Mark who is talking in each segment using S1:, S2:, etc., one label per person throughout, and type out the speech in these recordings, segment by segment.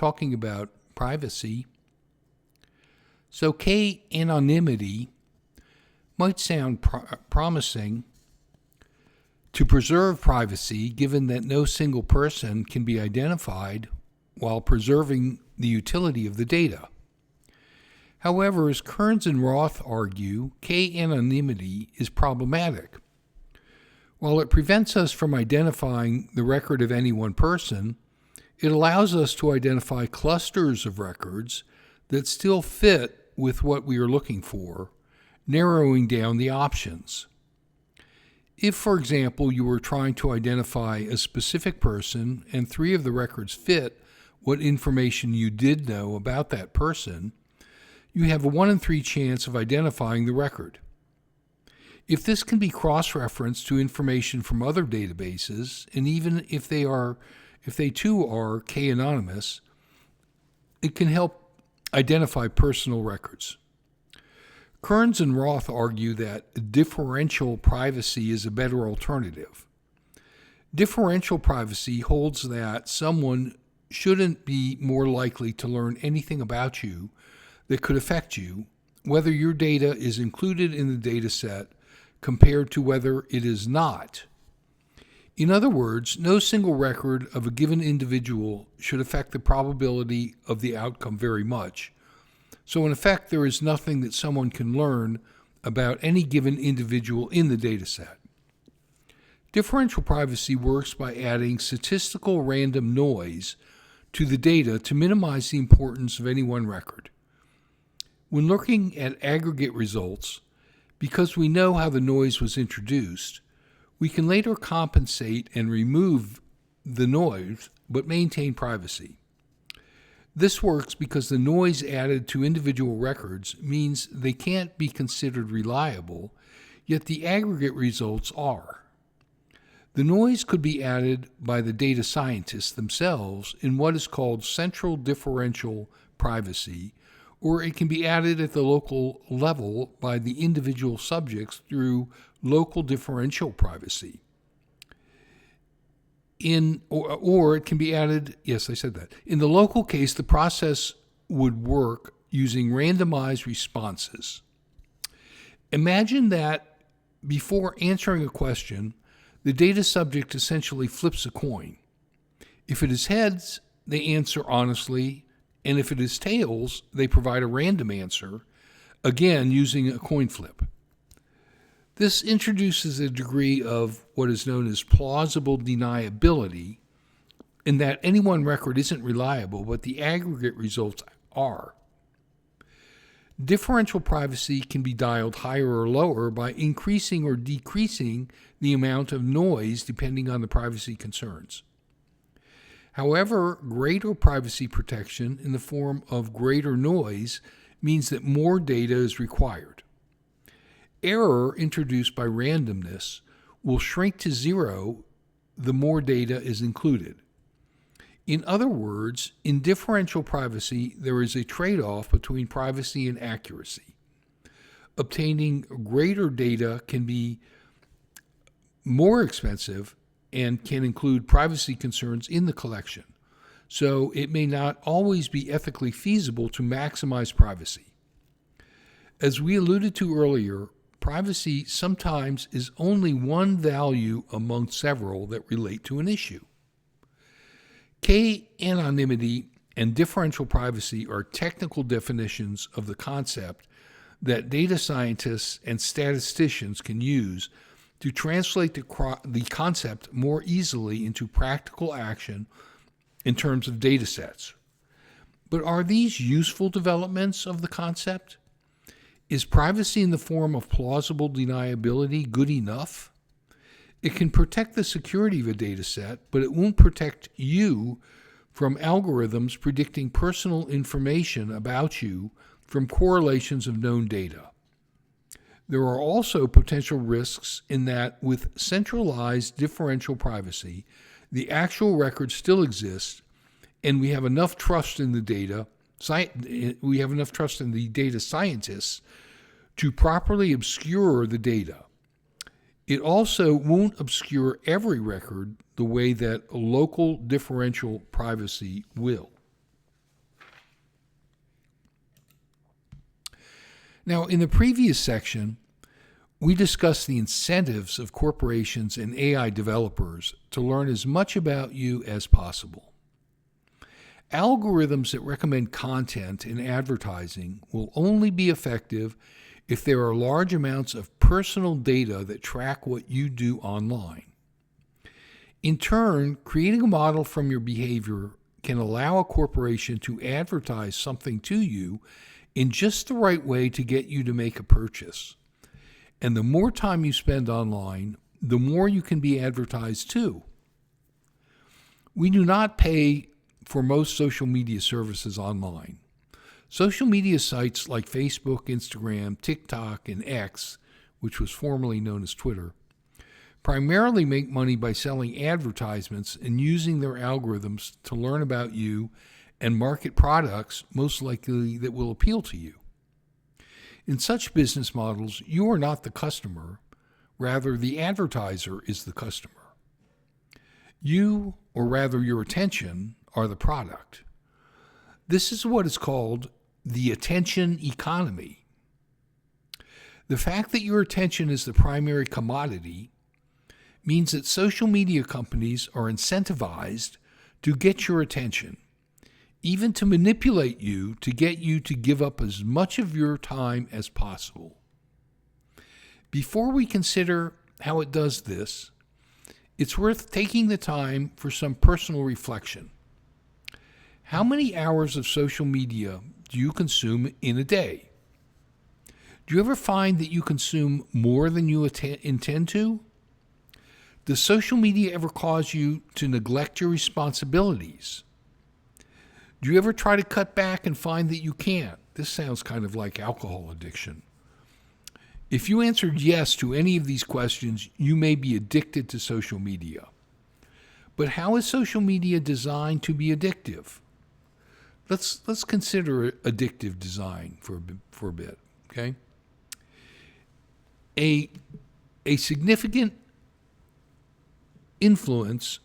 S1: talking about privacy. So k-anonymity might sound promising to preserve privacy, given that no single person can be identified while preserving the utility of the data. However, as Kearns and Roth argue, k-anonymity is problematic. While it prevents us from identifying the record of any one person, it allows us to identify clusters of records that still fit with what we are looking for, narrowing down the options. If, for example, you were trying to identify a specific person and 3 of the records fit what information you did know about that person, you have a 1 in 3 chance of identifying the record. If this can be cross-referenced to information from other databases, and even if they too are k-anonymous, it can help identify personal records. Kearns and Roth argue that differential privacy is a better alternative. Differential privacy holds that someone shouldn't be more likely to learn anything about you that could affect you, whether your data is included in the data set compared to whether it is not. In other words, no single record of a given individual should affect the probability of the outcome very much. So in effect, there is nothing that someone can learn about any given individual in the data set. Differential privacy works by adding statistical random noise to the data to minimize the importance of any one record. When looking at aggregate results, because we know how the noise was introduced, we can later compensate and remove the noise but maintain privacy. This works because the noise added to individual records means they can't be considered reliable, yet the aggregate results are. The noise could be added by the data scientists themselves in what is called central differential privacy, or it can be added at the local level by the individual subjects through local differential privacy. Or it can be added, yes, I said that. In the local case, the process would work using randomized responses. Imagine that before answering a question, the data subject essentially flips a coin. If it is heads, they answer honestly, and if it is tails, they provide a random answer, again using a coin flip. This introduces a degree of what is known as plausible deniability, in that any one record isn't reliable, but the aggregate results are. Differential privacy can be dialed higher or lower by increasing or decreasing the amount of noise depending on the privacy concerns. However, greater privacy protection in the form of greater noise means that more data is required. Error introduced by randomness will shrink to 0 the more data is included. In other words, in differential privacy, there is a trade-off between privacy and accuracy. Obtaining greater data can be more expensive and can include privacy concerns in the collection, so it may not always be ethically feasible to maximize privacy. As we alluded to earlier, privacy sometimes is only one value among several that relate to an issue. K-anonymity and differential privacy are technical definitions of the concept that data scientists and statisticians can use to translate the concept more easily into practical action in terms of data sets. But are these useful developments of the concept? Is privacy in the form of plausible deniability good enough? It can protect the security of a data set, but it won't protect you from algorithms predicting personal information about you from correlations of known data. There are also potential risks in that with centralized differential privacy, the actual record still exists, and we have enough trust in the data scientists to properly obscure the data. It also won't obscure every record the way that local differential privacy will. Now, in the previous section, we discussed the incentives of corporations and AI developers to learn as much about you as possible. Algorithms that recommend content in advertising will only be effective if there are large amounts of personal data that track what you do online. In turn, creating a model from your behavior can allow a corporation to advertise something to you in just the right way to get you to make a purchase. And the more time you spend online, the more you can be advertised to. We do not pay for most social media services online. Social media sites like Facebook, Instagram, TikTok, and X, which was formerly known as Twitter, primarily make money by selling advertisements and using their algorithms to learn about you and market products most likely that will appeal to you. In such business models, you are not the customer, rather the advertiser is the customer. You, or rather your attention, are the product. This is what is called the attention economy. The fact that your attention is the primary commodity means that social media companies are incentivized to get your attention, even to manipulate you to get you to give up as much of your time as possible. Before we consider how it does this, it's worth taking the time for some personal reflection. How many hours of social media do you consume in a day? Do you ever find that you consume more than you intend to? Does social media ever cause you to neglect your responsibilities? Do you ever try to cut back and find that you can't? This sounds kind of like alcohol addiction. If you answered yes to any of these questions, you may be addicted to social media. But how is social media designed to be addictive? Let's consider addictive design for a bit, okay? A significant influence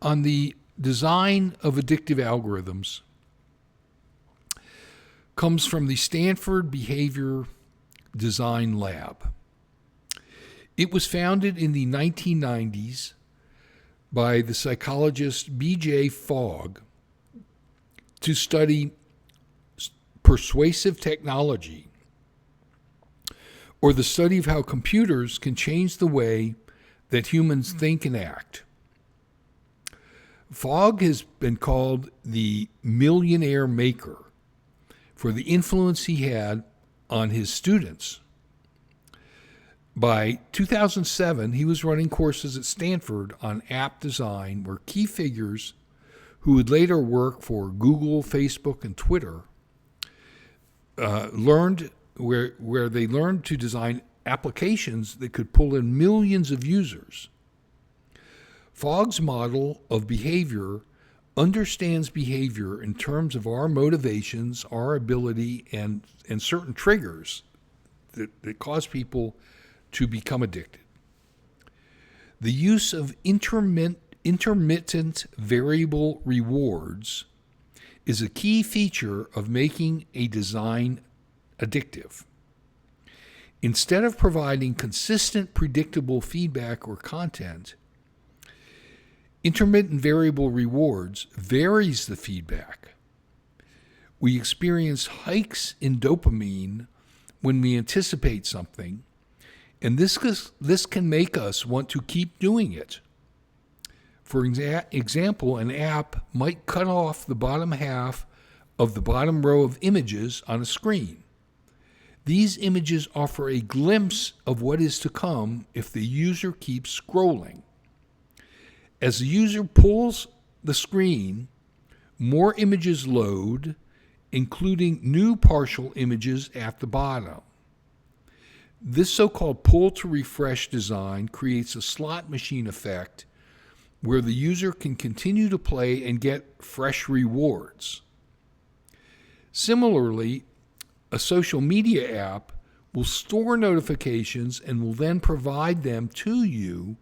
S1: on the design of addictive algorithms comes from the Stanford Behavior Design Lab. It was founded in the 1990s by the psychologist B.J. Fogg to study persuasive technology, or the study of how computers can change the way that humans think and act. Fogg has been called the millionaire maker for the influence he had on his students. By 2007, he was running courses at Stanford on app design where key figures who would later work for Google, Facebook, and Twitter learned where they learned to design applications that could pull in millions of users. Fogg's model of behavior understands behavior in terms of our motivations, our ability, and certain triggers that cause people to become addicted. The use of intermittent variable rewards is a key feature of making a design addictive. Instead of providing consistent, predictable feedback or content, intermittent variable rewards varies the feedback. We experience hikes in dopamine when we anticipate something, and this can make us want to keep doing it. For example, an app might cut off the bottom half of the bottom row of images on a screen. These images offer a glimpse of what is to come if the user keeps scrolling. As the user pulls the screen, more images load, including new partial images at the bottom. This so-called pull-to-refresh design creates a slot machine effect where the user can continue to play and get fresh rewards. Similarly, a social media app will store notifications and will then provide them to you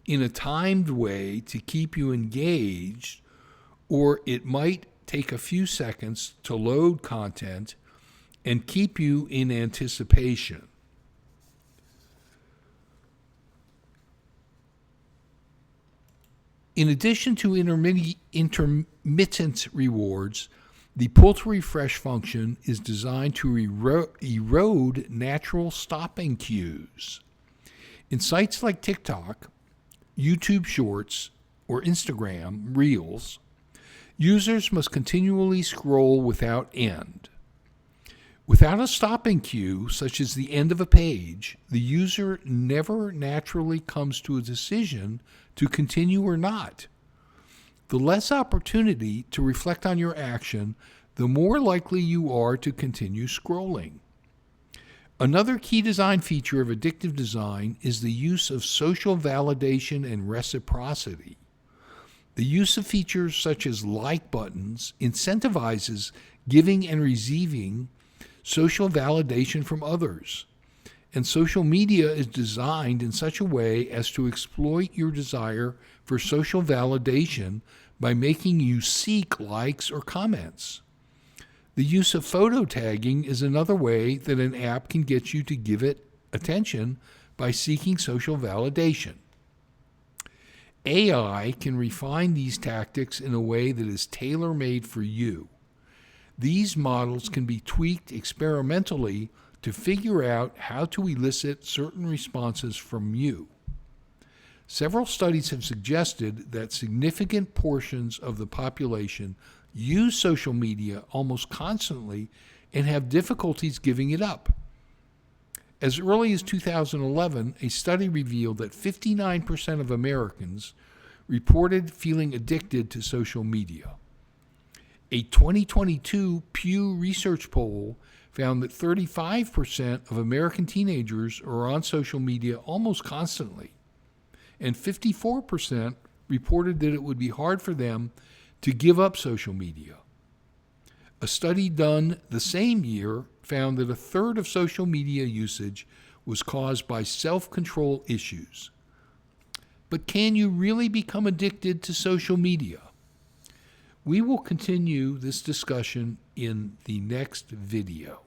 S1: in a timed way to keep you engaged, or it might take a few seconds to load content and keep you in anticipation. In addition to intermittent rewards, the pull to refresh function is designed to erode natural stopping cues. In sites like TikTok, YouTube Shorts, or Instagram Reels, users must continually scroll without end. Without a stopping cue, such as the end of a page, the user never naturally comes to a decision to continue or not. The less opportunity to reflect on your action, the more likely you are to continue scrolling. Another key design feature of addictive design is the use of social validation and reciprocity. The use of features such as like buttons incentivizes giving and receiving social validation from others. And social media is designed in such a way as to exploit your desire for social validation by making you seek likes or comments. The use of photo tagging is another way that an app can get you to give it attention by seeking social validation. AI can refine these tactics in a way that is tailor-made for you. These models can be tweaked experimentally to figure out how to elicit certain responses from you. Several studies have suggested that significant portions of the population use social media almost constantly and have difficulties giving it up. As early as 2011, a study revealed that 59% of Americans reported feeling addicted to social media. A 2022 Pew Research poll found that 35% of American teenagers are on social media almost constantly, and 54% reported that it would be hard for them to give up social media. A study done the same year found that a third of social media usage was caused by self-control issues. But can you really become addicted to social media? We will continue this discussion in the next video.